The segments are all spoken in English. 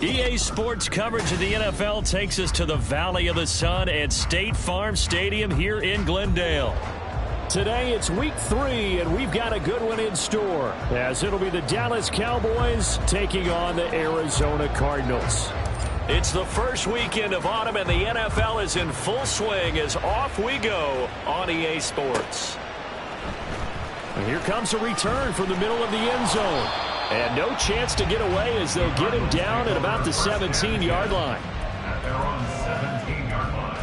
EA Sports coverage of the NFL takes us to the Valley of the Sun at State Farm Stadium here in Glendale. Today it's week 3, and we've got a good one in store, as it'll be the Dallas Cowboys taking on the Arizona Cardinals. It's the first weekend of autumn, and the NFL is in full swing as off we go on EA Sports. And here comes a return from the middle of the end zone. And no chance to get away as they'll get him down at about the 17-yard line. They're on the 17-yard line.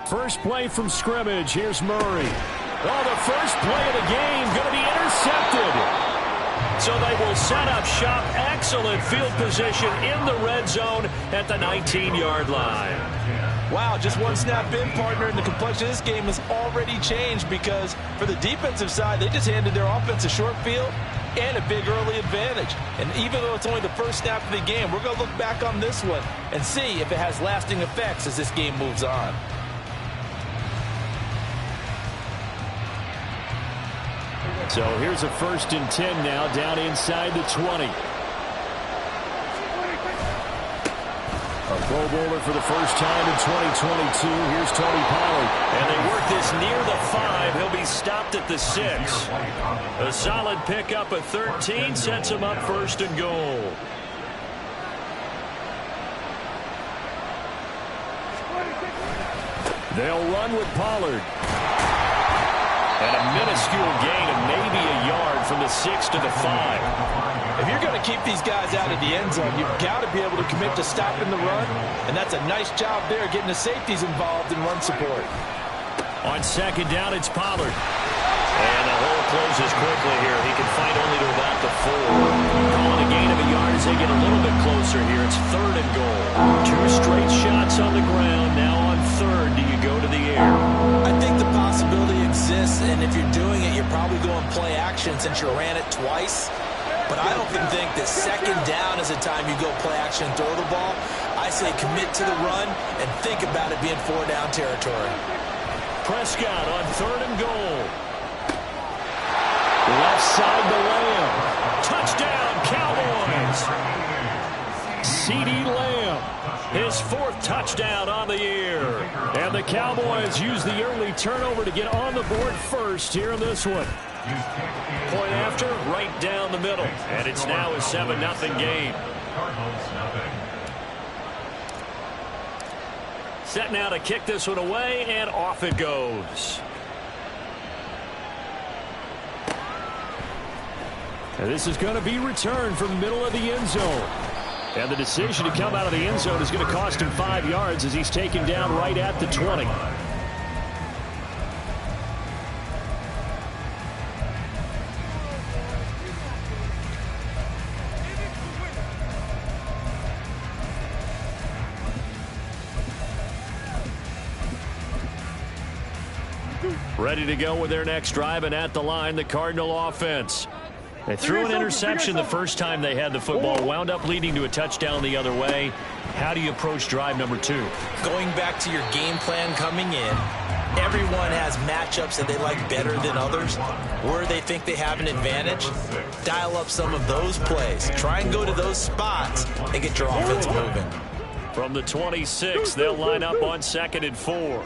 First play from scrimmage. Here's Murray. Oh, the first play of the game going to be intercepted. So they will set up shop. Excellent field position in the red zone at the 19-yard line. Wow, just one snap in, partner, and the complexion of this game has already changed because for the defensive side, they just handed their offense a short field and a big early advantage. And even though it's only the first snap of the game, we're going to look back on this one and see if it has lasting effects as this game moves on. So here's a 1st and 10 now down inside the 20. A Pro Bowler for the first time in 2022. Here's Tony Pollard. And they work this near the 5. He'll be stopped at the 6. A solid pickup at 13 sets him up 1st and goal. They'll run with Pollard. And a minuscule gain of maybe a yard from the 6 to the 5. If you're going to keep these guys out of the end zone, you've got to be able to commit to stopping the run. And that's a nice job there, getting the safeties involved in run support. On 2nd down, it's Pollard. And the hole closes quickly here. He can fight only to about the 4. Calling a gain of a yard as they get a little bit closer here. It's 3rd and goal. 2 straight shots on the ground. Now on 3rd, do you go to the air? I think the possibility exists, and if you're doing it, you're probably going play action since you ran it twice. But I don't think that 2nd down is the time you go play action and throw the ball. I say commit to the run and think about it being 4-down territory. Prescott on 3rd and goal. Left side to Lamb. Touchdown, Cowboys. CeeDee Lamb, his 4th touchdown on the year. And the Cowboys use the early turnover to get on the board first here in this one. Point after, right down the middle. And it's now a 7-0 game. Set now to kick this one away, and off it goes. And this is going to be returned from the middle of the end zone. And the decision to come out of the end zone is going to cost him 5 yards as he's taken down right at the 20. Ready to go with their next drive, and at the line, the Cardinal offense. They threw an interception the first time they had the football, wound up leading to a touchdown the other way. How do you approach drive number 2? Going back to your game plan coming in, everyone has matchups that they like better than others, where they think they have an advantage. Dial up some of those plays. Try and go to those spots and get your offense moving. From the 26, they'll line up on 2nd and 4.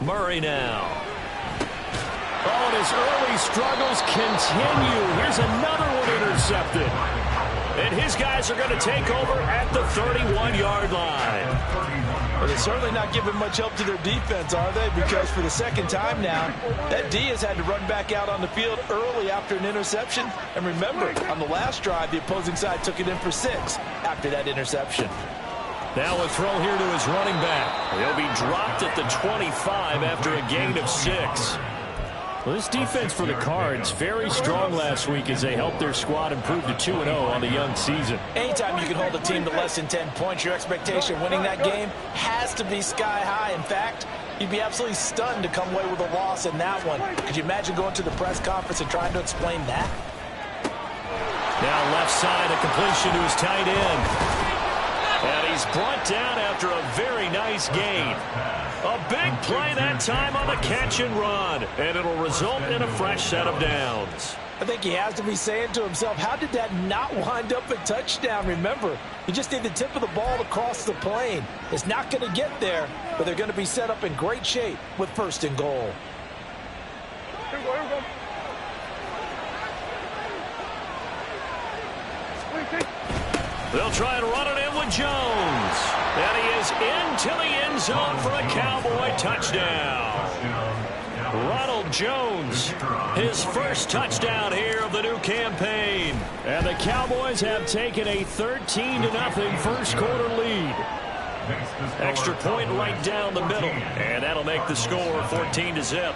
Murray now. Oh, and his early struggles continue. Here's another one intercepted. And his guys are going to take over at the 31-yard line. Well, they're certainly not giving much help to their defense, are they? Because for the 2nd time now, that D has had to run back out on the field early after an interception. And remember, on the last drive, the opposing side took it in for 6 after that interception. Now a throw here to his running back. He'll be dropped at the 25 after a gain of 6. Well, this defense for the Cards, very strong last week as they helped their squad improve to 2-0 on the young season. Anytime you can hold a team to less than 10 points, your expectation winning that game has to be sky high. In fact, You'd be absolutely stunned to come away with a loss in that one. Could you imagine going to the press conference and trying to explain that? Now left side, a completion to his tight end. And he's brought down after a very nice gain. A big play that time on the catch and run. And it'll result in a fresh set of downs. I think he has to be saying to himself, how did that not wind up a touchdown? Remember, he just need the tip of the ball to cross the plane. It's not going to get there, but they're going to be set up in great shape with 1st and goal. Here we go. They'll try and run it in with Jones. And he is into the end zone for a Cowboy touchdown. Ronald Jones, his first touchdown here of the new campaign. And the Cowboys have taken a 13-0 first quarter lead. Extra point right down the middle. And that'll make the score 14-0.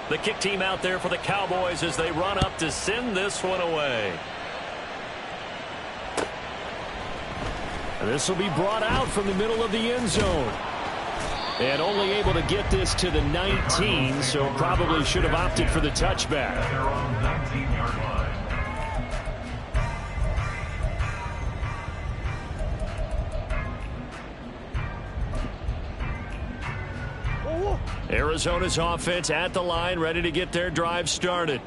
The kick team out there for the Cowboys as they run up to send this one away. And this will be brought out from the middle of the end zone. And only able to get this to the 19, so probably should have opted for the touchback. At their own 19-yard line. Arizona's offense at the line, ready to get their drive started.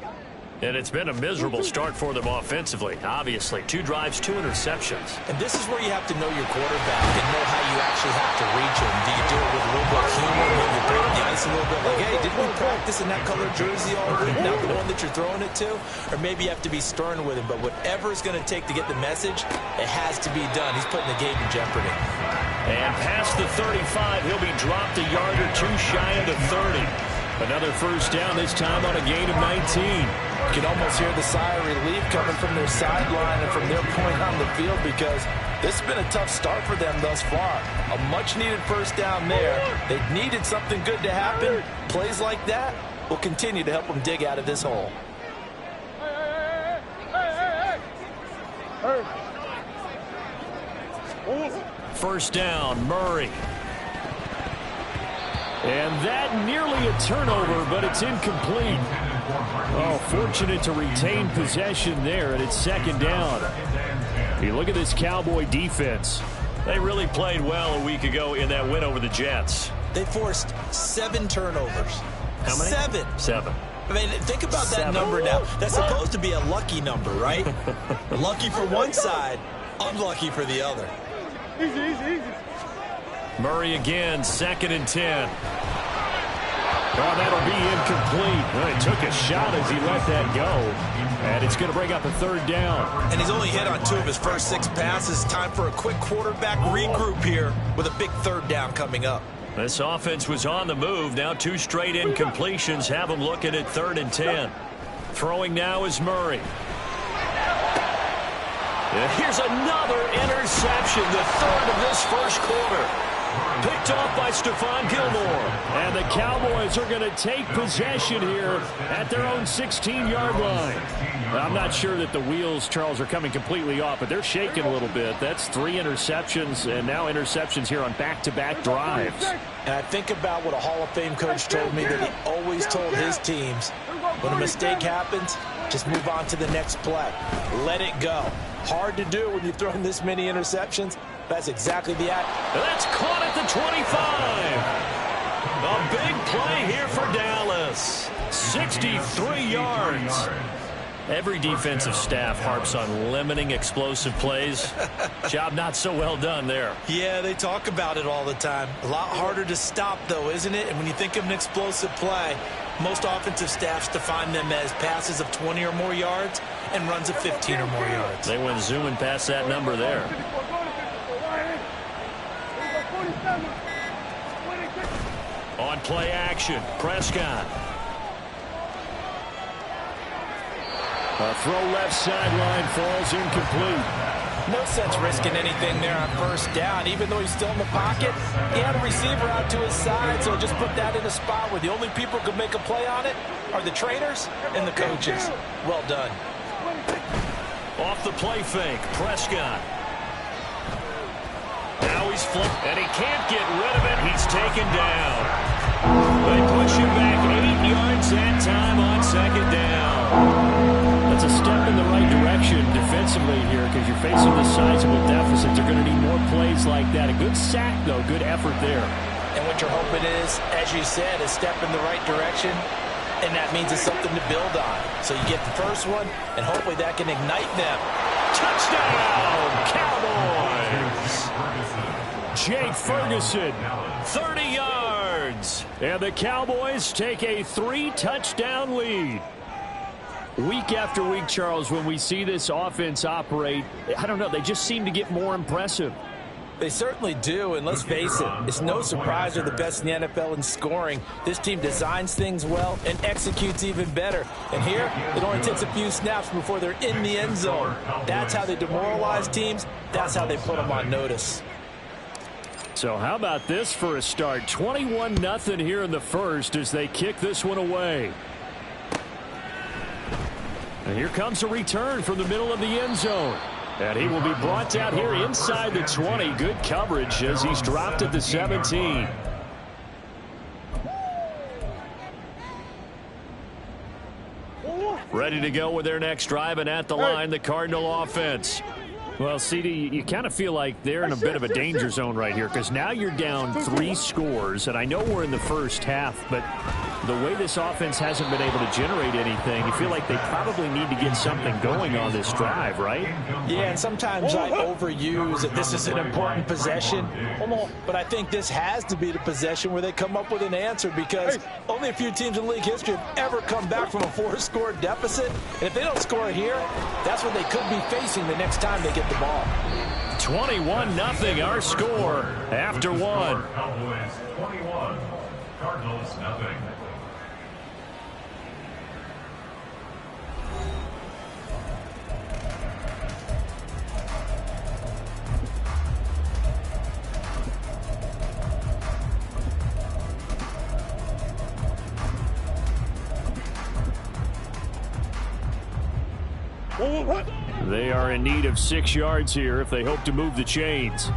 And it's been a miserable start for them offensively. Obviously, 2 drives, 2 interceptions. And this is where you have to know your quarterback and know how you actually have to reach him. Do you do it with a little bit of humor, maybe break the ice a little bit? Like, hey, didn't we practice in that colored jersey all week, not the one that you're throwing it to? Or maybe you have to be stern with him. But whatever it's going to take to get the message, it has to be done. He's putting the game in jeopardy. And past the 35, he'll be dropped a yard or 2 shy of the 30. Another first down, this time on a gain of 19. You can almost hear the sigh of relief coming from their sideline and from their point on the field, because this has been a tough start for them thus far. A much-needed first down there. They needed something good to happen. Plays like that will continue to help them dig out of this hole. First down, Murray. And that nearly a turnover, but it's incomplete. Oh, fortunate to retain possession there, and it's 2nd down. You look at this Cowboy defense. They really played well a week ago in that win over the Jets. They forced 7 turnovers. How many? 7. 7. I mean, think about that number now. That's supposed to be a lucky number, right? Lucky for one side, unlucky for the other. Easy. Murray again, 2nd and 10. Oh, that'll be incomplete. Well, he took a shot as he let that go. And it's going to bring up a 3rd down. And he's only hit on 2 of his first 6 passes. Time for a quick quarterback regroup here with a big 3rd down coming up. This offense was on the move. Now 2 straight incompletions have them looking at 3rd and 10. Throwing now is Murray. And here's another interception, the 3rd of this first quarter. Picked off by Stephon Gilmore. And the Cowboys are going to take possession here at their own 16-yard line. I'm not sure that the wheels, Charles, are coming completely off, but they're shaking a little bit. That's 3 interceptions, and now interceptions here on back-to-back drives. And I think about what a Hall of Fame coach told me, that he always told his teams, when a mistake happens, just move on to the next play. Let it go. Hard to do when you've thrown this many interceptions. That's exactly the act. That's caught at the 25. A big play here for Dallas. 63 yards. Every defensive staff harps on limiting explosive plays. Job not so well done there. Yeah, they talk about it all the time. A lot harder to stop, though, isn't it? And when you think of an explosive play, most offensive staffs define them as passes of 20 or more yards and runs of 15 or more yards. They went zooming past that number there. On play action, Prescott. A throw left sideline, falls incomplete. No sense risking anything there on first down. Even though he's still in the pocket, he had a receiver out to his side, so just put that in a spot where the only people who could make a play on it are the trainers and the coaches. Well done. Off the play fake, Prescott. Now he's flipped, and he can't get rid of it. He's taken down. They push him back 8 yards that time on second down. That's a step in the right direction defensively here because you're facing this sizable deficit. They're going to need more plays like that. A good sack, though. Good effort there. And what you're hoping is, as you said, a step in the right direction, and that means it's something to build on. So you get the first one, and hopefully that can ignite them. Touchdown, Cowboys! Jake Ferguson, 30 yards. And the Cowboys take a 3-touchdown lead. Week after week, Charles, when we see this offense operate, I don't know, they just seem to get more impressive. They certainly do, and let's face it, it's no surprise they're the best in the NFL in scoring. This team designs things well and executes even better. And here, it only takes a few snaps before they're in the end zone. That's how they demoralize teams. That's how they put them on notice. So how about this for a start? 21-0 here in the first as they kick this one away. And here comes a return from the middle of the end zone. And he will be brought down here inside the 20. Good coverage as he's dropped at the 17. Ready to go with their next drive, and at the line, the Cardinal offense. Well, CD, you kind of feel like they're in a bit of a danger zone right here because now you're down 3 scores, and I know we're in the first half, but the way this offense hasn't been able to generate anything, you feel like they probably need to get something going on this drive, right? Yeah, and sometimes I overuse that this is an important possession, but I think this has to be the possession where they come up with an answer because only a few teams in league history have ever come back from a 4-score deficit, and if they don't score here, that's what they could be facing the next time they get the ball. 21-0 our score after one. Cowboys 21, Cardinals nothing. They are in need of 6 yards here if they hope to move the chains.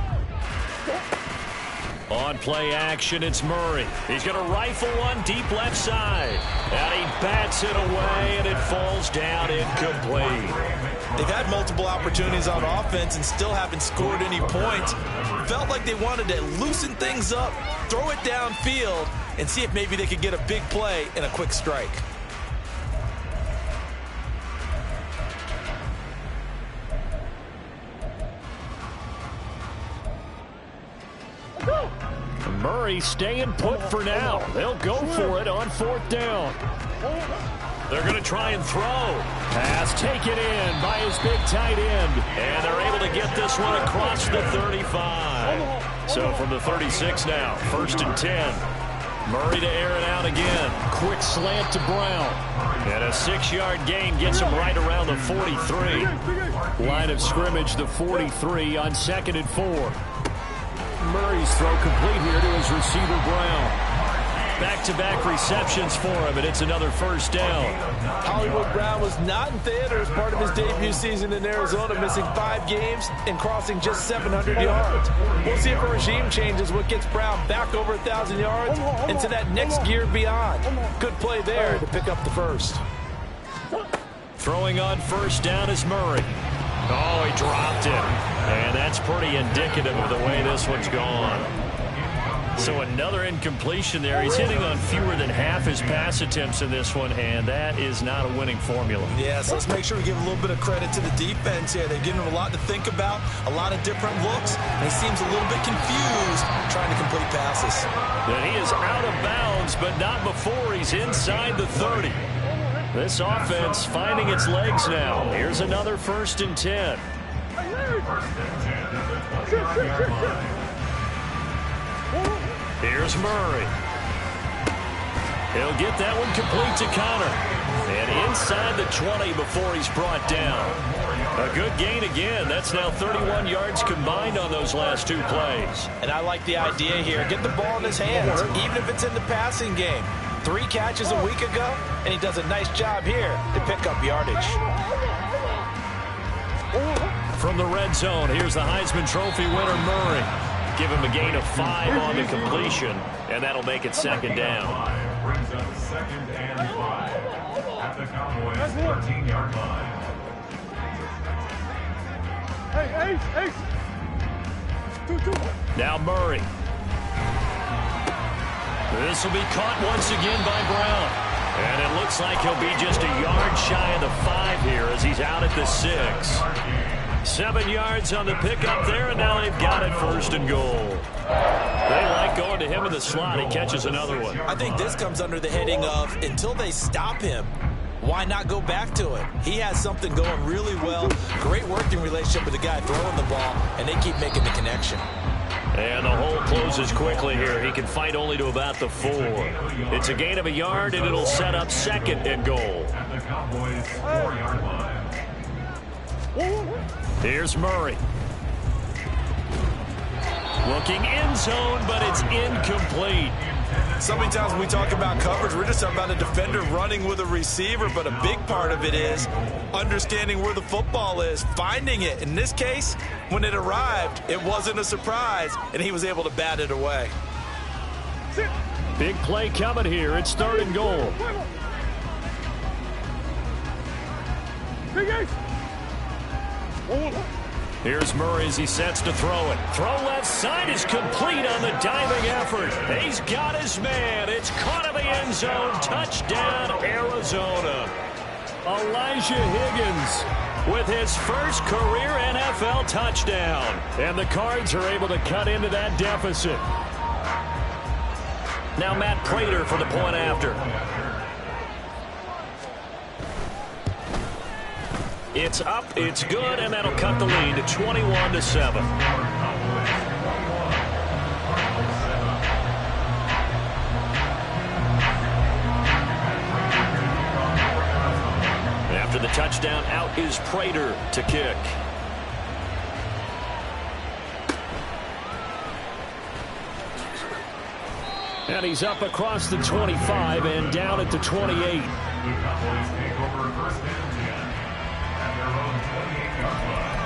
On play action, it's Murray. He's going to rifle one deep left side. And he bats it away, and it falls down incomplete. They've had multiple opportunities on offense and still haven't scored any points. Felt like they wanted to loosen things up, throw it downfield, and see if maybe they could get a big play and a quick strike. Murray staying put for now. They'll go for it on 4th down. They're going to try and throw. Pass taken in by his big tight end. And they're able to get this one across the 35. So from the 36 now, 1st and 10. Murray to air it out again. Quick slant to Brown. And a 6-yard gain gets him right around the 43. Line of scrimmage, the 43 on 2nd and 4. Murray's throw complete here to his receiver, Brown. Back-to-back receptions for him, and it's another 1st down. Hollywood Brown was not in theater as part of his debut season in Arizona, missing 5 games and crossing just 700 yards. We'll see if a regime change is what gets Brown back over 1,000 yards into that next gear beyond. Good play there to pick up the first. Throwing on 1st down is Murray. Oh, he dropped it. And that's pretty indicative of the way this one's gone. So another incompletion there. He's hitting on fewer than half his pass attempts in this one, and that is not a winning formula. Yes, let's make sure we give a little bit of credit to the defense here. They're giving him a lot to think about, a lot of different looks, and he seems a little bit confused trying to complete passes. And he is out of bounds, but not before he's inside the 30. This offense finding its legs now. Here's another 1st and 10. Here's Murray. He'll get that one complete to Connor. And inside the 20 before he's brought down. A good gain again. That's now 31 yards combined on those last 2 plays. And I like the idea here. Get the ball in his hands, even if it's in the passing game. 3 catches a week ago, and he does a nice job here to pick up yardage. From the red zone, here's the Heisman Trophy winner, Murray. give him a gain of 5 on the completion, and that'll make it second down. Brings up 2nd and 5 at the Cowboys' 13-yard line. Hey, Ace. 2. Now Murray. This will be caught once again by Brown. And it looks like he'll be just a yard shy of the 5 here as he's out at the 6. 7 yards on the pickup there, and now they've got it 1st and goal. They like going to him in the slot. He catches another one. I think this comes under the heading of until they stop him, why not go back to it? He has something going really well. Great working relationship with the guy throwing the ball, and they keep making the connection. And the hole closes quickly here. He can fight only to about the 4. It's a gain of a yard, and it'll set up 2nd and goal. At the Cowboys' 4-yard line. Here's Murray. Looking end zone, but it's incomplete. So many times when we talk about coverage, we're just talking about a defender running with a receiver, but a big part of it is understanding where the football is, finding it. In this case, when it arrived, it wasn't a surprise, and he was able to bat it away. Big play coming here. It's 3rd and goal. Big Ace. Here's Murray as he sets to throw it. Throw left side is complete on the diving effort. He's got his man. It's caught in the end zone. Touchdown, Arizona. Elijah Higgins with his first career NFL touchdown. And the Cards are able to cut into that deficit. Now Matt Prater for the point after. It's up, it's good, and that'll cut the lead to 21-7. After the touchdown, out is Prater to kick. And he's up across the 25 and down at the 28. The Cowboys take over 1st and 10 at their own 28-yard line.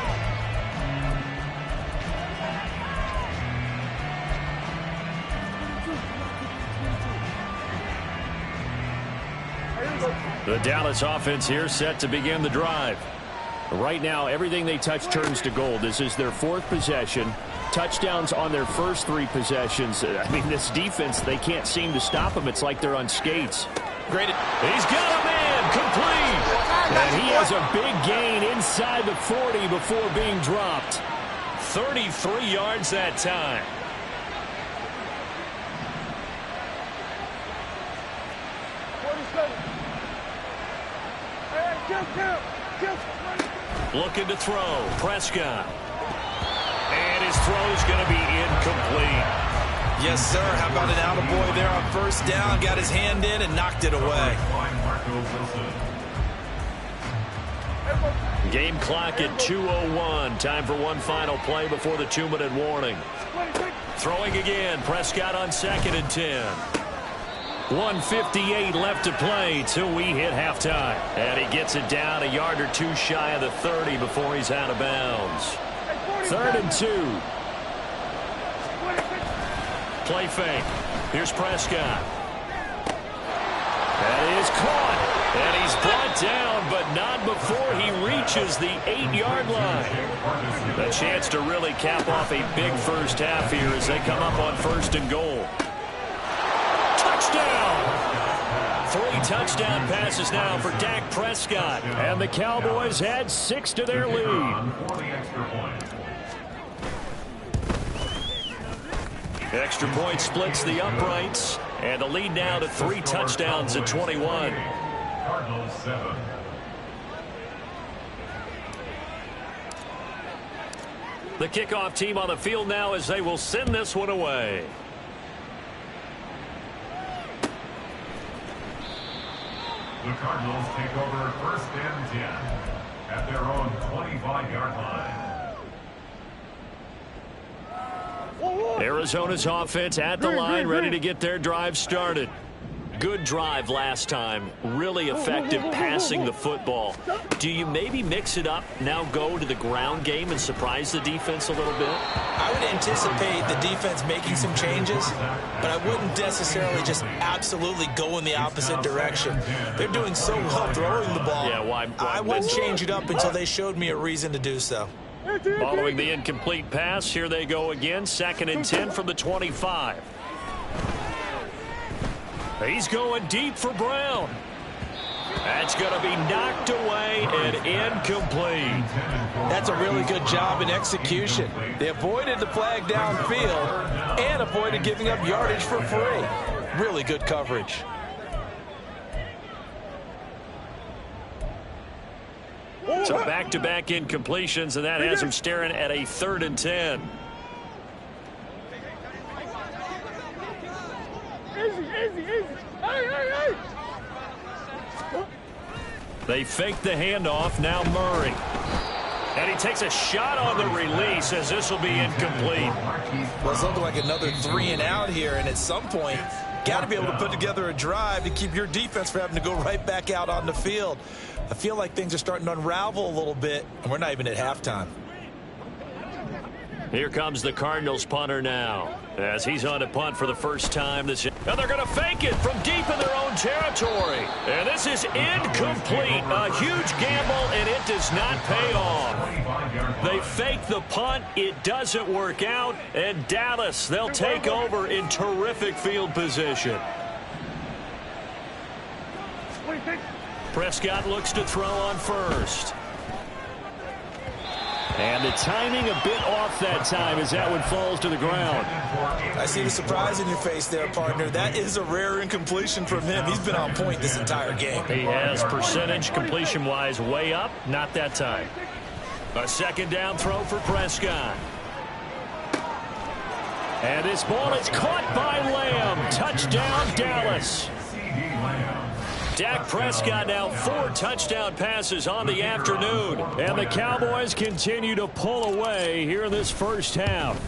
The Dallas offense here set to begin the drive. Right now, everything they touch turns to gold. This is their 4th possession. Touchdowns on their first 3 possessions. I mean, this defense, they can't seem to stop them. It's like they're on skates. Great. He's got a man complete. And he has a big gain inside the 40 before being dropped. 33 yards that time. Looking to throw. Prescott. And his throw's going to be incomplete. Yes, sir. How about an attaboy there on 1st down? Got his hand in and knocked it away. Game clock at 2:01. Time for one final play before the 2-minute warning. Throwing again. Prescott on 2nd and 10. 1:58 left to play till we hit halftime. And he gets it down a yard or 2 shy of the 30 before he's out of bounds. 3rd and 2. Play fake. Here's Prescott. That is caught. And he's brought down, but not before he reaches the 8-yard line. A chance to really cap off a big first half here as they come up on 1st and goal. Touchdown! 3 touchdown passes now for Dak Prescott. And the Cowboys add 6 to their lead. Extra point splits the uprights. And the lead now to 3 touchdowns at 21. Cardinals 7. The kickoff team on the field now as they will send this one away. The Cardinals take over 1st and 10 at their own 25-yard line. Arizona's offense at the line, ready to get their drive started. Good drive last time. Really effective passing the football. Do you maybe mix it up, now go to the ground game and surprise the defense a little bit? I would anticipate the defense making some changes, but I wouldn't necessarily just absolutely go in the opposite direction. They're doing so well throwing the ball. Yeah, why I wouldn't change it up until they showed me a reason to do so. Following the incomplete pass, here they go again. 2nd and 10 from the 25. He's going deep for Brown. That's going to be knocked away and incomplete. That's a really good job in execution. They avoided the flag downfield and avoided giving up yardage for free. Really good coverage. So back-to-back incompletions, and that has him staring at a 3rd and 10. Easy. Hey. They fake the handoff. Now Murray. And he takes a shot on the release as this will be incomplete. Well, it's looking like another 3 and out here, and at some point, got to be able to put together a drive to keep your defense from having to go right back out on the field. I feel like things are starting to unravel a little bit, and we're not even at halftime. Here comes the Cardinals punter now, as he's on to punt for the first time this year. And they're going to fake it from deep in their own territory. And this is incomplete. A huge gamble, and it does not pay off. They fake the punt. It doesn't work out. And Dallas, they'll take over in terrific field position. Prescott looks to throw on first. And the timing a bit off that time as that one falls to the ground. I see the surprise in your face there, partner. That is a rare incompletion from him. He's been on point this entire game. He has percentage completion-wise way up. Not that time. A 2nd down throw for Prescott. And this ball is caught by Lamb. Touchdown, Dallas. Dak Prescott now 4 touchdown passes on the afternoon. And the Cowboys continue to pull away here in this first half.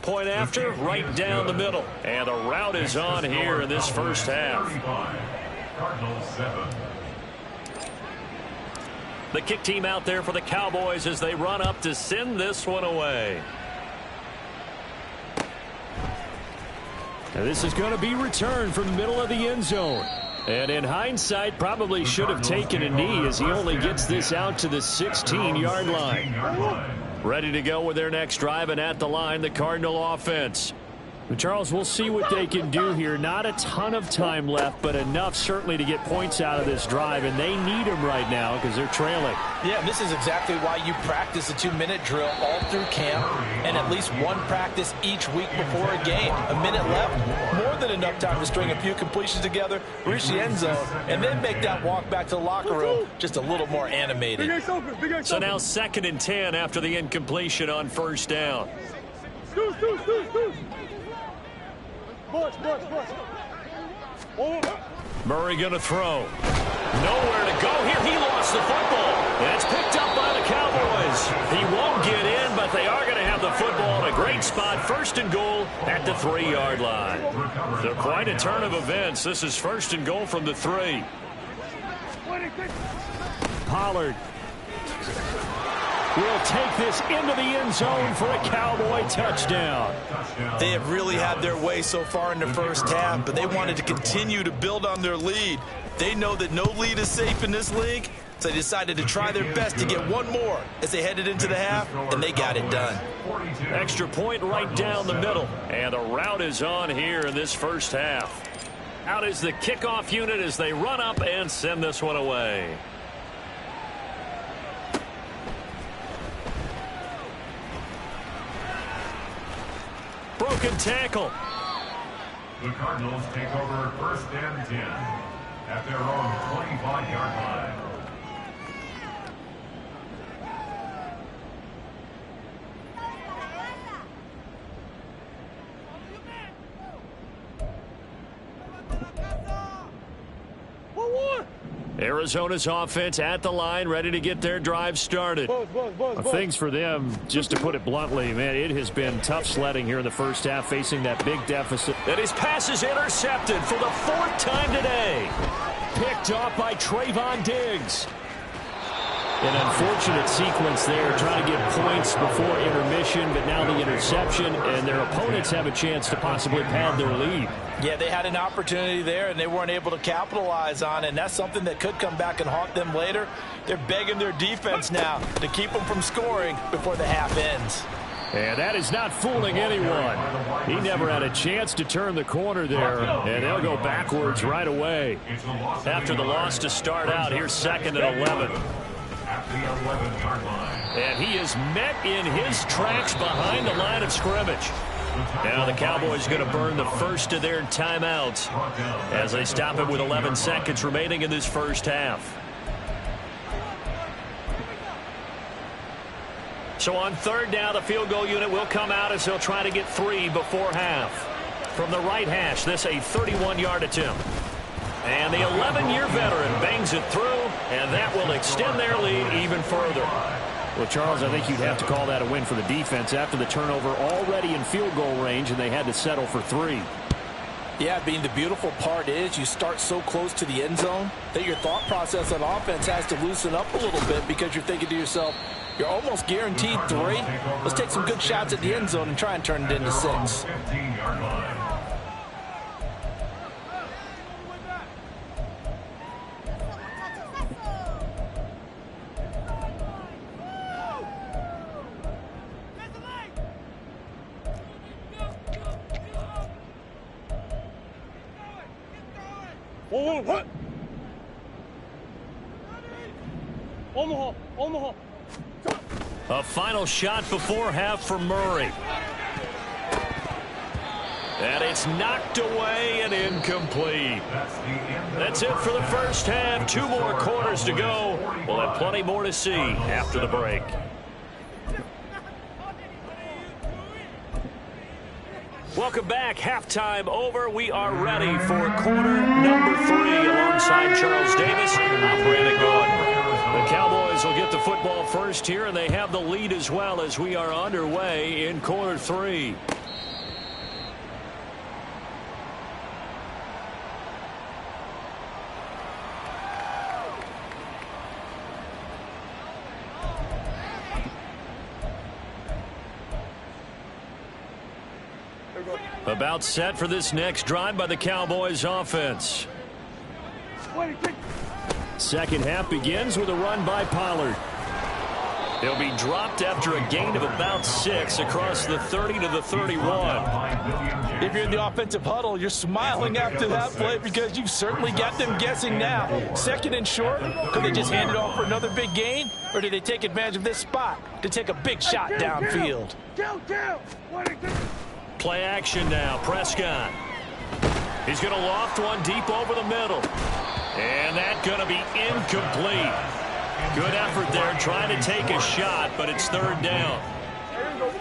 Point after, right down the middle. And the route is on here in this first half. The kick team out there for the Cowboys as they run up to send this one away. And this is going to be returned from the middle of the end zone. And in hindsight, probably should have taken a knee as he only gets this out to the 16-yard line. Ready to go with their next drive, and at the line, the Cardinal offense. Charles, we'll see what they can do here. Not a ton of time left, but enough certainly to get points out of this drive, and they need them right now because they're trailing. Yeah, this is exactly why you practice a 2-minute drill all through camp and at least one practice each week before a game. A minute left, more than enough time to string a few completions together, reach the end zone, and then make that walk back to the locker room just a little more animated. So now 2nd and 10 after the incompletion on 1st down. Murray going to throw. Nowhere to go here. He lost the football. And it's picked up by the Cowboys. He won't get in, but they are going to have the football in a great spot. 1st and goal at the 3-yard line. So quite a turn of events. This is 1st and goal from the 3. Pollard will take this into the end zone for a Cowboy touchdown. They have really had their way so far in the first half, but they wanted to continue to build on their lead. They know that no lead is safe in this league, so they decided to try their best to get one more as they headed into the half, and they got it done. Extra point right down the middle, and the route is on here in this first half. Out is the kickoff unit as they run up and send this one away. Broken tackle. The Cardinals take over 1st and 10 at their own 25-yard line. Arizona's offense at the line, ready to get their drive started. Things for them, just to put it bluntly, man, it has been tough sledding here in the first half, facing that big deficit. And his pass is intercepted for the 4th time today. Picked off by Trayvon Diggs. An unfortunate sequence there, trying to get points before intermission, but now the interception, and their opponents have a chance to possibly pad their lead. Yeah, they had an opportunity there, and they weren't able to capitalize on it, and that's something that could come back and haunt them later. They're begging their defense now to keep them from scoring before the half ends. And that is not fooling anyone. He never had a chance to turn the corner there, and they'll go backwards right away. After the loss to start out, here's 2nd and 11. At the 11-yard line. And he is met in his tracks behind the line of scrimmage. Now the Cowboys going to burn the first of their timeouts as they stop it with 11 seconds remaining in this first half. So on 3rd down, the field goal unit will come out as they'll try to get 3 before half. From the right hash, this a 31-yard attempt. And the 11-year veteran bangs it through, and that will extend their lead even further. Well, Charles, I think you'd have to call that a win for the defense after the turnover already in field goal range, and they had to settle for 3. Yeah, being the beautiful part is you start so close to the end zone that your thought process on offense has to loosen up a little bit because you're thinking to yourself, you're almost guaranteed 3. Let's take some good shots at the end zone and try and turn it into 6. 15-yard line. What? Omaha. A final shot before half for Murray. And it's knocked away and incomplete. That's it for the first half. 2 more quarters to go. We'll have plenty more to see after the break. Welcome back. Halftime over. We are ready for quarter number 3 alongside Charles Davis. I'm Brandon Gordon. The Cowboys will get the football first here, and they have the lead as well as we are underway in quarter 3. About set for this next drive by the Cowboys offense. Second half begins with a run by Pollard. He'll be dropped after a gain of about 6 across the 30 to the 31. If you're in the offensive huddle, you're smiling after that play because you've certainly got them guessing now. 2nd and short, could they just hand it off for another big gain? Or did they take advantage of this spot to take a big shot downfield? Play action now. Prescott. He's going to loft one deep over the middle. And that's going to be incomplete. Good effort there trying to take a shot, but it's 3rd down.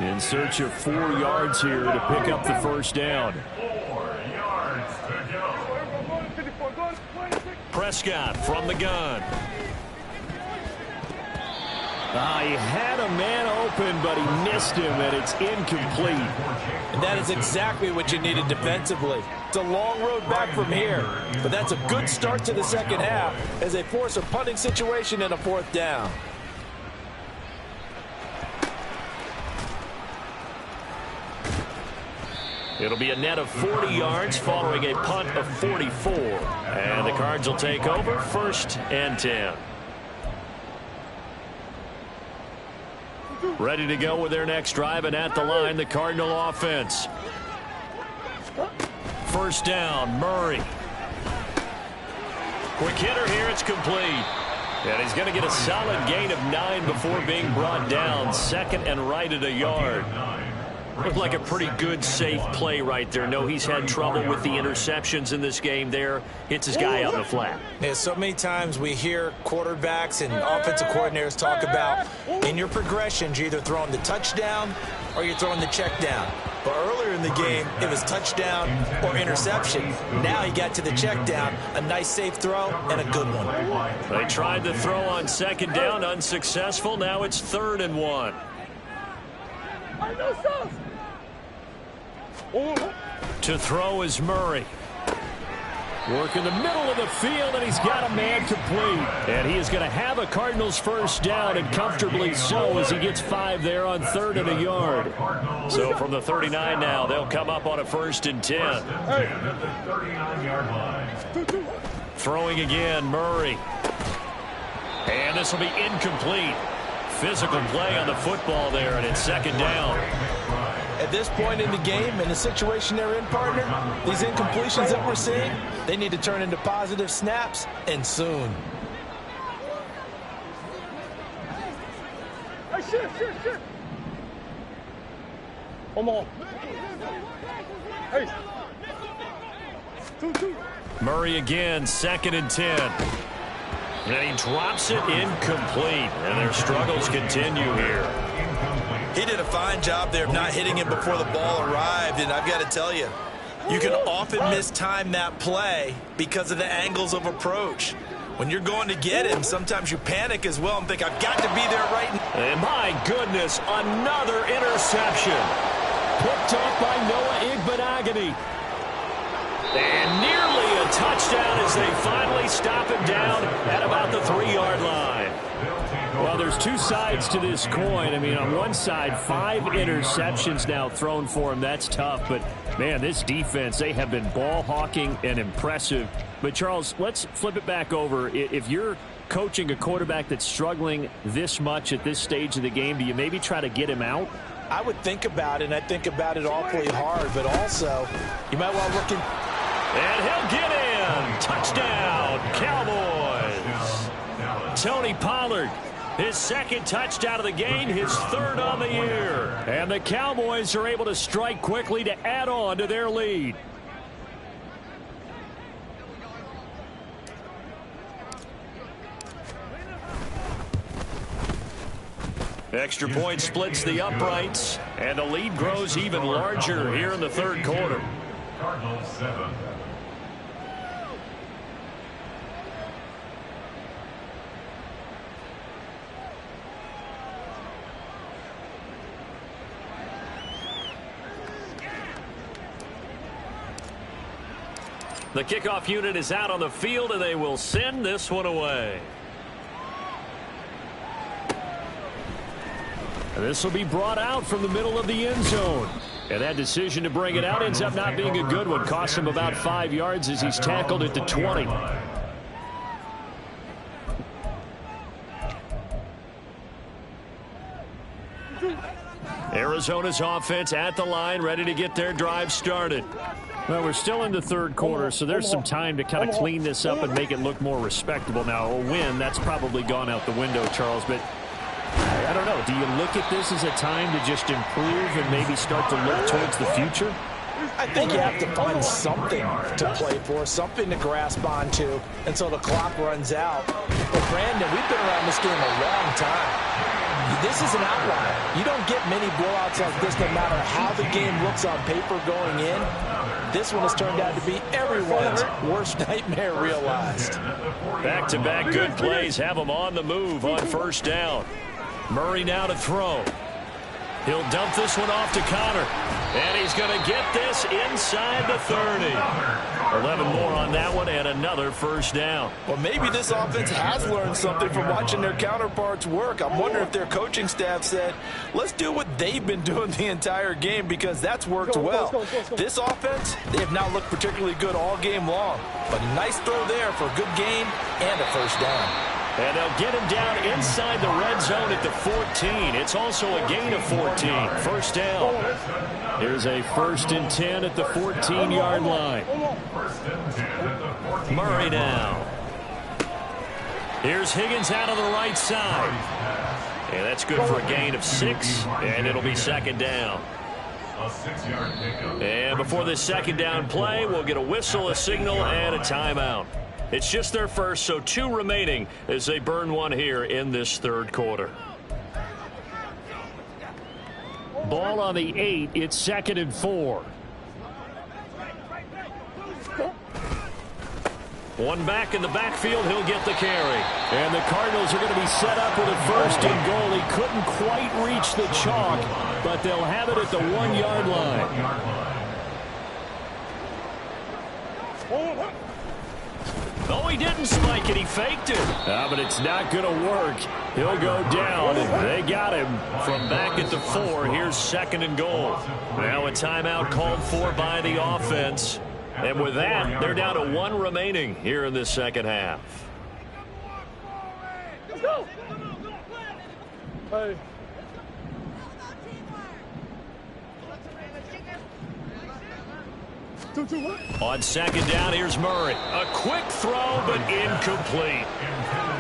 In search of 4 yards here to pick up the first down. 4 yards to go. Prescott from the gun. He had a man open, but he missed him, and it's incomplete. And that is exactly what you needed defensively. It's a long road back from here, but that's a good start to the second half as they force a punting situation and a 4th down. It'll be a net of 40 yards following a punt of 44. And the Cards will take over 1st and 10. Ready to go with their next drive, and at the line, the Cardinal offense. First down, Murray. Quick hitter here, it's complete. And he's going to get a solid gain of 9 before being brought down. 2nd and right at a yard. Looked like a pretty good, safe play right there. No, he's had trouble with the interceptions in this game there. Hits his guy out in the flat. Yeah, so many times we hear quarterbacks and offensive coordinators talk about in your progressions, you're either throwing the touchdown or you're throwing the check down. But earlier in the game, it was touchdown or interception. Now he got to the check down, a nice safe throw, and a good one. They tried to throw on second down, unsuccessful. Now it's 3rd and 1. To throw is Murray. Work in the middle of the field, and he's got a man complete. And he is going to have a Cardinals first down, and comfortably so, as he gets 5 there on 3rd and a yard. So from the 39 now, they'll come up on a 1st and 10. Throwing again, Murray. And this will be incomplete. Physical play on the football there, and it's 2nd down. At this point in the game, in the situation they're in, partner, these incompletions that we're seeing, they need to turn into positive snaps, and soon. Hey, shit. Come on. Hey. 2. Murray again, 2nd and 10. And he drops it incomplete. And their struggles continue here. He did a fine job there of not hitting him before the ball arrived, and I've got to tell you, you can often mistime that play because of the angles of approach. When you're going to get him, sometimes you panic as well and think, I've got to be there right now. And my goodness, another interception. Picked off by Noah Igbenogany. And nearly a touchdown as they finally stop him down at about the 3-yard line. Well, there's two sides to this coin. I mean, on one side, 5 interceptions now thrown for him. That's tough. But, man, this defense, they have been ball hawking and impressive. But, Charles, let's flip it back over. If you're coaching a quarterback that's struggling this much at this stage of the game, do you maybe try to get him out? I would think about it, and I think about it awfully hard. But also, you might want to look in. And he'll get in. Touchdown, Cowboys. Tony Pollard. His 2nd touchdown of the game, his 3rd on the year. And the Cowboys are able to strike quickly to add on to their lead. Extra point splits the uprights, and the lead grows even larger here in the 3rd quarter. Cardinals 7. The kickoff unit is out on the field, and they will send this one away. And this will be brought out from the middle of the end zone. And that decision to bring it out ends up not being a good one. Cost him about 5 yards as he's tackled at the 20. Arizona's offense at the line, ready to get their drive started. Well, we're still in the 3rd quarter, so there's some time to kind of clean this up and make it look more respectable. Now, a win, that's probably gone out the window, Charles, but I don't know. Do you look at this as a time to just improve and maybe start to look towards the future? I think you have to find something to play for, something to grasp onto until the clock runs out. But, Brandon, we've been around this game a long time. This is an outlier. You don't get many blowouts like this no matter how the game looks on paper going in. This one has turned out to be everyone's worst nightmare realized. Back-to-back good plays have them on the move on 1st down. Murray now to throw. He'll dump this one off to Connor. And he's going to get this inside the 30. 11 more on that one and another 1st down. Well, maybe this offense has learned something from watching their counterparts work. I'm wondering if their coaching staff said, let's do what they've been doing the entire game because that's worked well. This offense, they have not looked particularly good all game long. But a nice throw there for a good gain and a 1st down. And they'll get him down inside the red zone at the 14. It's also a gain of 14. 1st down. Here's a 1st and 10 at the 14-yard line. Murray now. Here's Higgins out on the right side. And that's good for a gain of 6, and it'll be 2nd down. And before this 2nd down play, we'll get a whistle, a signal, and a timeout. It's just their first, so 2 remaining as they burn one here in this 3rd quarter. Ball on the 8. It's 2nd and 4. One back in the backfield. He'll get the carry. And the Cardinals are going to be set up with a 1st and goal. He couldn't quite reach the chalk, but they'll have it at the 1-yard line. Oh, he didn't spike it. He faked it. But it's not going to work. He'll go down, and they got him from back at the 4. Here's 2nd and goal. Now a timeout called for by the offense. And with that, they're down to 1 remaining here in this second half. Let's go. Hey. On 2nd down, here's Murray. A quick throw, but incomplete.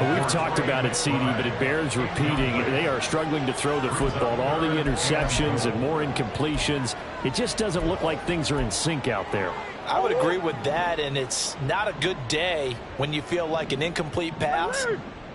Well, we've talked about it, CD, but it bears repeating. They are struggling to throw the football. All the interceptions and more incompletions. It just doesn't look like things are in sync out there. I would agree with that, and it's not a good day when you feel like an incomplete pass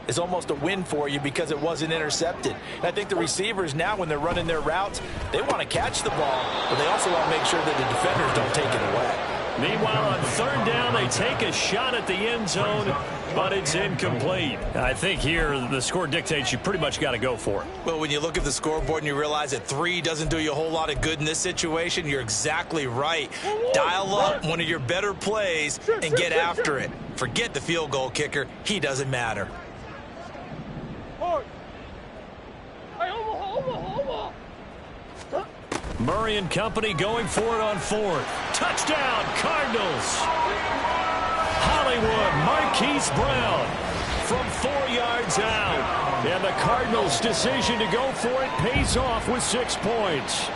is almost a win for you because it wasn't intercepted. And I think the receivers now, when they're running their routes, they want to catch the ball, but they also want to make sure that the defenders don't take it away. Meanwhile, on 3rd down, they take a shot at the end zone, but it's incomplete. I think here the score dictates you pretty much got to go for it. Well, when you look at the scoreboard and you realize that 3 doesn't do you a whole lot of good in this situation, you're exactly right. Dial up one of your better plays and get after it. Forget the field goal kicker. He doesn't matter. Murray and company going for it on 4th. Touchdown, Cardinals. Hollywood, Marquise Brown from 4 yards out. And the Cardinals' decision to go for it pays off with 6 points.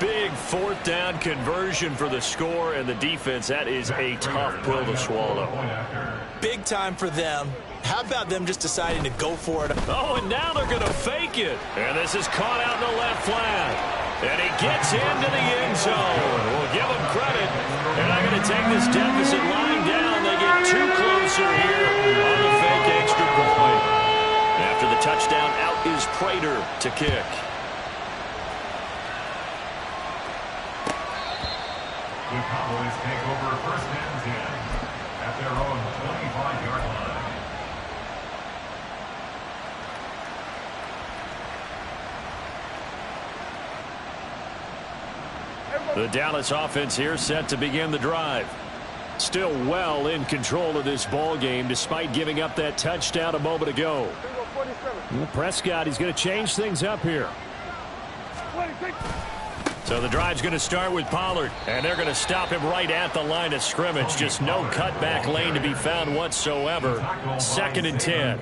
Big 4th down conversion for the score, and the defense, that is a tough pill to swallow. Big time for them. How about them just deciding to go for it? Oh, and now they're going to fake it. And this is caught out in the left flat. And he gets into the end zone. We'll give him credit. They're not going to take this deficit lying down. They get 2 closer here on the fake extra point. After the touchdown, out is Prater to kick. The Cowboys take over 1st and 10 at their own 25-yard line. The Dallas offense here set to begin the drive. Still well in control of this ball game despite giving up that touchdown a moment ago. Well, Prescott, he's going to change things up here. So the drive's going to start with Pollard, and they're going to stop him right at the line of scrimmage. Just no cutback lane to be found whatsoever. 2nd and 10.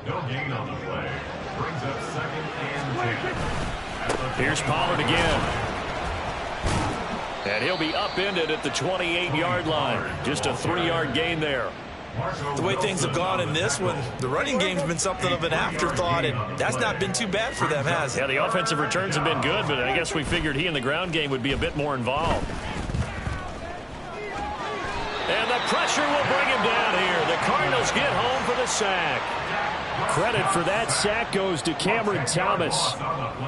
No gain on the play. Brings up 2nd and 10. Here's Pollard again. And he'll be upended at the 28-yard line. Just a 3-yard gain there. The way things have gone in this one, the running game's been something of an afterthought, and that's not been too bad for them, has it? Yeah, the offensive returns have been good, but I guess we figured he in the ground game would be a bit more involved. And the pressure will bring him down here. The Cardinals get home for the sack. Credit for that sack goes to Cameron Thomas.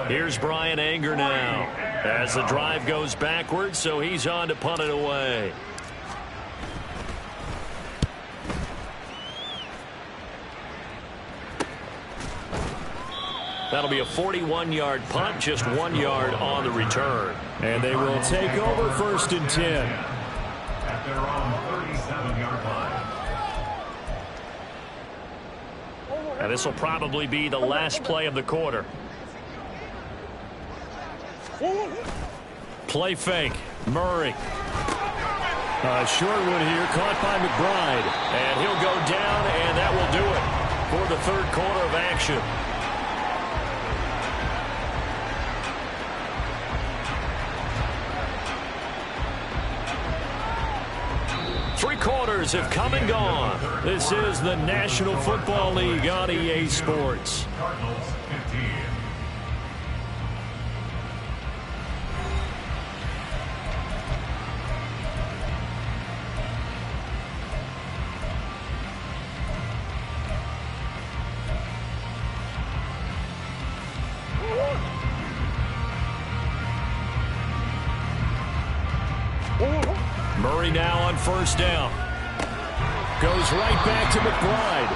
Here's Brian Anger now as the drive goes backwards, so he's on to punt it away. That'll be a 41-yard punt, just 1 yard on the return. And they will take over 1st and 10. At their own 37-yard line. And this will probably be the last play of the quarter. Play fake. Murray. Short one here, caught by McBride. And he'll go down, and that will do it for the 3rd quarter of action. Three quarters have come and gone. This is the National Football League on EA Sports. Cardinals 15. Murray now on first down. Goes right back to McBride.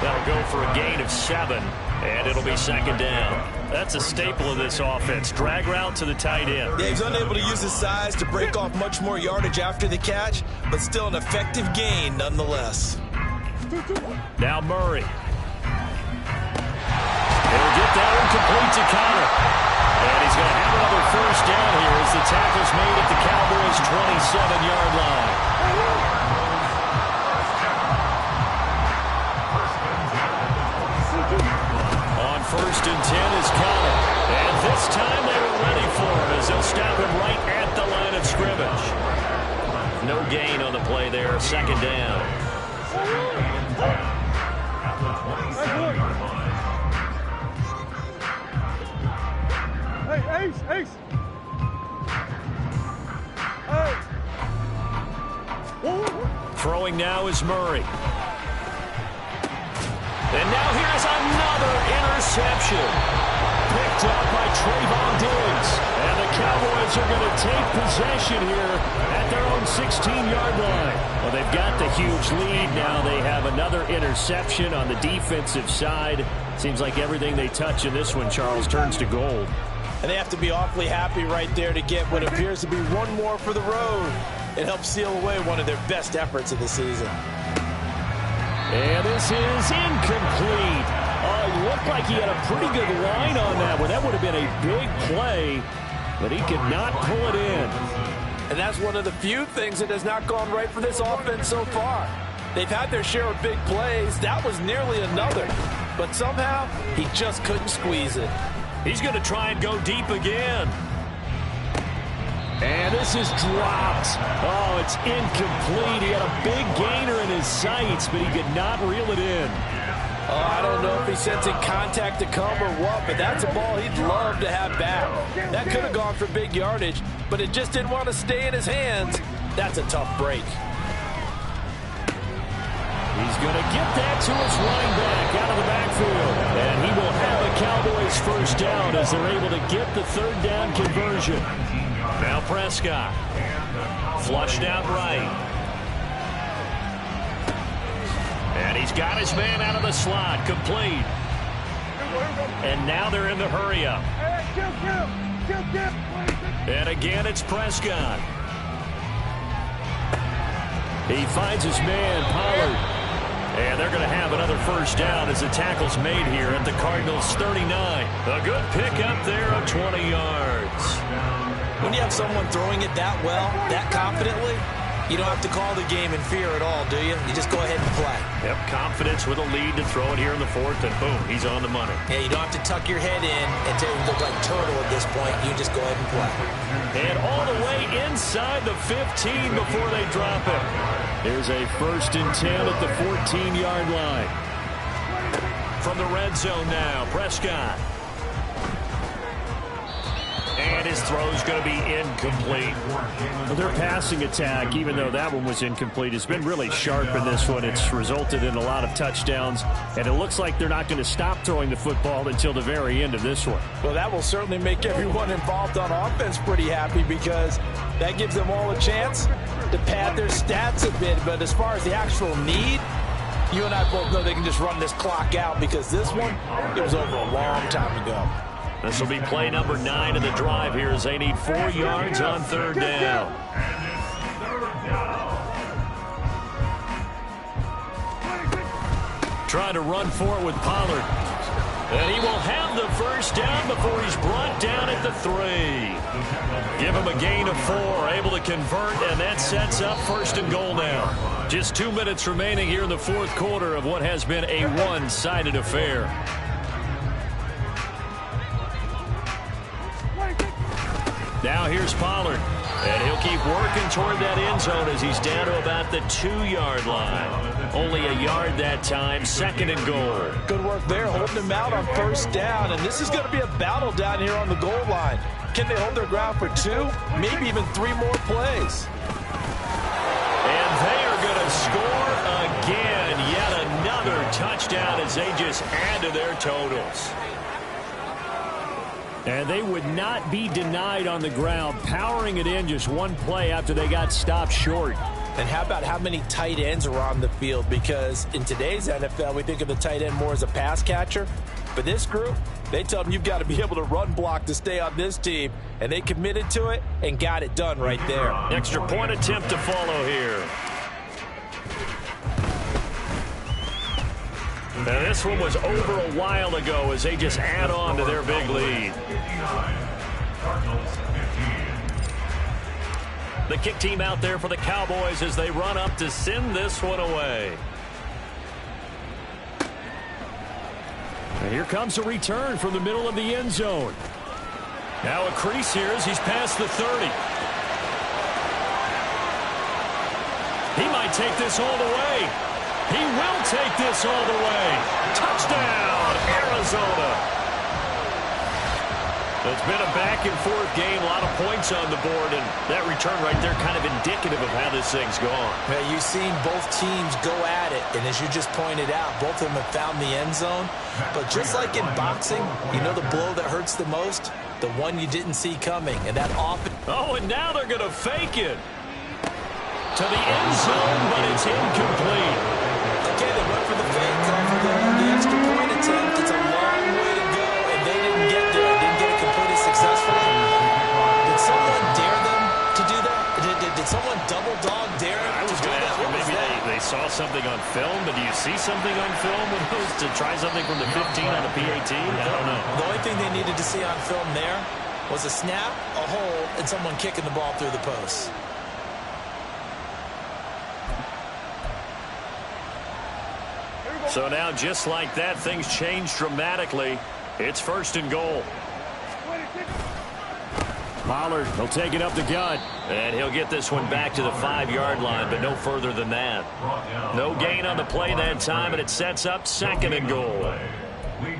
That'll go for a gain of 7, and it'll be second down. That's a staple of this offense. Drag route to the tight end. Yeah, he's unable to use his size to break off much more yardage after the catch, but still an effective gain nonetheless. Now Murray. He'll get that one complete to Connor. And he's going to have another first down here as the tackle's made at the Cowboys' 27-yard line. On first and 10 is Connor. And this time they were ready for him as they'll stop him right at the line of scrimmage. No gain on the play there. Second down. Hey, Ace, Ace. Hey. Throwing now is Murray. And now here's another interception. Picked up by Trayvon Diggs. And the Cowboys are going to take possession here at their own 16-yard line. Well, they've got the huge lead now. They have another interception on the defensive side. Seems like everything they touch in this one, Charles, turns to gold. And they have to be awfully happy right there to get what appears to be one more for the road. It helps seal away one of their best efforts of the season. And this is incomplete. It looked like he had a pretty good line on that one. That would have been a big play, but he could not pull it in. And that's one of the few things that has not gone right for this offense so far. They've had their share of big plays. That was nearly another. But somehow, he just couldn't squeeze it. He's going to try and go deep again. And this is dropped. Oh, it's incomplete. He had a big gainer in his sights, but he could not reel it in. Oh, I don't know if he's sensing contact to come or what, but that's a ball he'd love to have back. That could have gone for big yardage, but it just didn't want to stay in his hands. That's a tough break. He's going to get that to his running back out of the backfield. And he will have a Cowboys first down as they're able to get the third down conversion. Now Prescott. Flushed out right. And he's got his man out of the slot. Complete. And now they're in the hurry up. And again it's Prescott. He finds his man, Pollard. And they're going to have another first down as the tackle's made here at the Cardinals' 39. A good pickup there of 20 yards. When you have someone throwing it that well, that confidently, you don't have to call the game in fear at all, do you? You just go ahead and play. Yep, confidence with a lead to throw it here in the fourth, and boom, he's on the money. Yeah, you don't have to tuck your head in until you look like turtle at this point. You just go ahead and play. And all the way inside the 15 before they drop it. Here's a first and 10 at the 14-yard line. From the red zone now, Prescott. And his throw's going to be incomplete. Well, their passing attack, even though that one was incomplete, has been really sharp in this one. It's resulted in a lot of touchdowns, and it looks like they're not going to stop throwing the football until the very end of this one. Well, that will certainly make everyone involved on offense pretty happy because that gives them all a chance to pad their stats a bit. But as far as the actual need, you and I both know they can just run this clock out because this one, it was over a long time ago. This will be play number 9 of the drive here as they need 4 yards on third down. Trying to run for it with Pollard. And he will have the first down before he's brought down at the 3. Give him a gain of 4, able to convert, and that sets up first and goal now. Just 2 minutes remaining here in the fourth quarter of what has been a one-sided affair. Now here's Pollard, and he'll keep working toward that end zone as he's down to about the 2-yard line. Only a yard that time, second and goal. Good work there, holding him out on first down, and this is going to be a battle down here on the goal line. Can they hold their ground for 2, maybe even 3 more plays? And they are going to score again. Yet another touchdown as they just add to their totals. And they would not be denied on the ground, powering it in just one play after they got stopped short. And how about how many tight ends are on the field? Because in today's NFL, we think of the tight end more as a pass catcher. But this group, they tell them you've got to be able to run block to stay on this team. And they committed to it and got it done right there. Extra point attempt to follow here. Now this one was over a while ago as they just add on to their big lead. The kick team out there for the Cowboys as they run up to send this one away. And here comes a return from the middle of the end zone. Now a crease here as he's past the 30. He might take this all the way. He will take this all the way. Touchdown, Arizona. It's been a back-and-forth game, a lot of points on the board, and that return right there kind of indicative of how this thing's gone. Man, you've seen both teams go at it, and as you just pointed out, both of them have found the end zone. But just like in boxing, you know the blow that hurts the most? The one you didn't see coming, and that often... Oh, and now they're going to fake it to the end zone, but it's incomplete. Okay, they went for the fake off of the extra point attempt. It's a long way to go, and they didn't get there. Didn't get it completed successfully. Did someone dare them to do that? Did someone double dog dare them I was going to ask you, maybe they saw something on film, but do you see something on film with those to try something from the 15 on the PAT? I don't know. The only thing they needed to see on film there was a snap, a hold, and someone kicking the ball through the post. So now, just like that, things change dramatically. It's 1st and goal. Pollard, he'll take it up the gut. And he'll get this one back to the 5-yard line, but no further than that. No gain on the play that time, and it sets up 2nd and goal.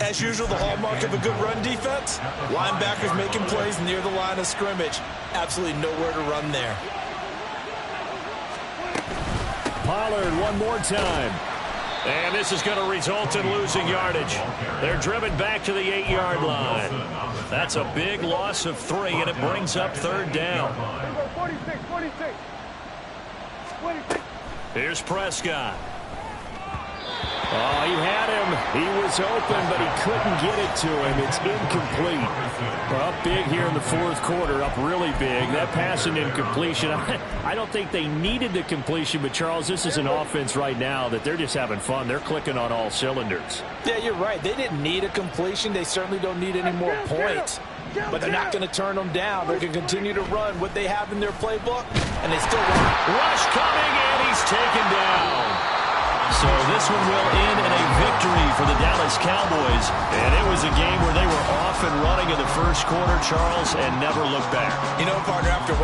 As usual, the hallmark of a good run defense, linebackers making plays near the line of scrimmage. Absolutely nowhere to run there. Pollard one more time. And this is going to result in losing yardage. They're driven back to the 8-yard line. That's a big loss of 3, and it brings up 3rd down. 46. Here's Prescott. Oh, he had him. He was open, but he couldn't get it to him. It's incomplete. Up big here in the 4th quarter, up really big. That pass and incompletion. I don't think they needed the completion, but, Charles, this is an offense right now that they're just having fun. They're clicking on all cylinders. Yeah, you're right. They didn't need a completion. They certainly don't need any more points. But they're not going to turn them down. They're going to continue to run what they have in their playbook, and they still run. Rush coming, and he's taken down. So this one will end in a victory for the Dallas Cowboys. And it was a game where they were off and running in the 1st quarter, Charles, and never looked back. You know, partner, after a while,